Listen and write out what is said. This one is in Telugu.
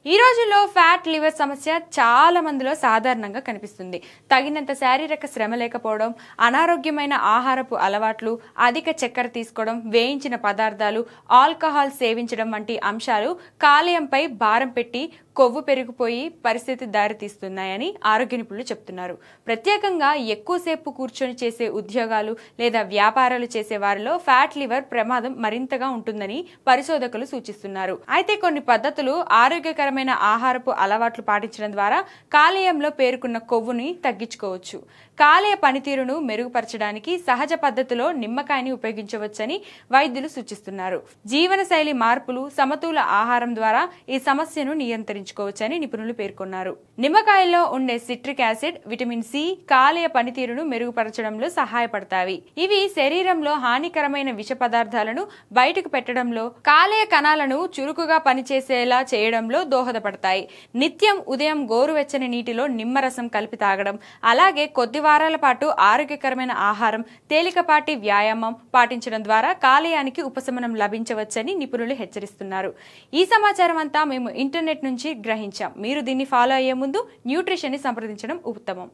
ఈ రోజుల్లో ఫ్యాట్ లివర్ సమస్య చాలా మందిలో సాధారణంగా కనిపిస్తుంది. తగినంత శారీరక శ్రమ లేకపోవడం, అనారోగ్యమైన ఆహారపు అలవాట్లు, అధిక చక్కెర తీసుకోవడం, వేయించిన పదార్థాలు, ఆల్కహాల్ సేవించడం వంటి అంశాలు కాలేయంపై భారం పెట్టి కొవ్వు పెరిగిపోయి పరిస్థితి దారితీస్తున్నాయని ఆరోగ్య నిపుణులు చెప్తున్నారు. ప్రత్యేకంగా ఎక్కువసేపు కూర్చొని చేసే ఉద్యోగాలు లేదా వ్యాపారాలు చేసే వారిలో ఫ్యాట్ లివర్ ప్రమాదం మరింతగా ఉంటుందని పరిశోధకులు సూచిస్తున్నారు. అయితే కొన్ని పద్ధతులు ఆరోగ్యకరమైన ఆహారపు అలవాట్లు పాటించడం ద్వారా కాలేయంలో పేరుకున్న కొవ్వుని తగ్గించుకోవచ్చు. కాలేయ పనితీరును మెరుగుపరచడానికి సహజ పద్ధతిలో నిమ్మకాయని ఉపయోగించవచ్చని వైద్యులు సూచిస్తున్నారు. జీవనశైలి మార్పులు, సమతుల ఆహారం ద్వారా ఈ సమస్యను నియంత్రించుకోవచ్చని నిపుణులు పేర్కొన్నారు. నిమ్మకాయల్లో ఉండే సిట్రిక్ యాసిడ్, విటమిన్ సి కాలేయ పనితీరును మెరుగుపరచడంలో సహాయపడతాయి. ఇవి శరీరంలో హానికరమైన విష పదార్థాలను బయటకు పెట్టడంలో, కాలేయ కణాలను చురుకుగా పనిచేసేలా చేయడంలో దోహదపడతాయి. నిత్యం ఉదయం గోరువెచ్చని నీటిలో నిమ్మరసం కలిపి తాగడం, అలాగే కొద్ది వారాల పాటు ఆరోగ్యకరమైన ఆహారం, తేలికపాటి వ్యాయామం పాటించడం ద్వారా కాలేయానికి ఉపశమనం లభించవచ్చని నిపుణులు హెచ్చరిస్తున్నారు. ఈ సమాచారం అంతా మేము ఇంటర్నెట్ నుంచి గ్రహించాం. మీరు దీన్ని ఫాలో అయ్యే ముందు న్యూట్రిషన్ ని సంప్రదించడం ఉత్తమం.